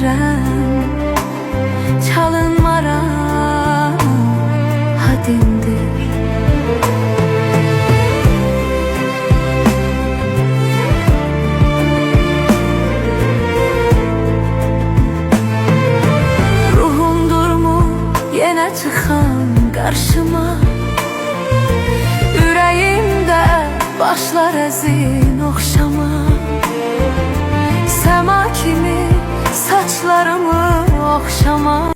verən çalınmaram hadimdir. Ruhumdurmu yenə çıxan qarşıma, ürəyimdə başlar əzin oxşama, səma kimi saçlarımı oxşama.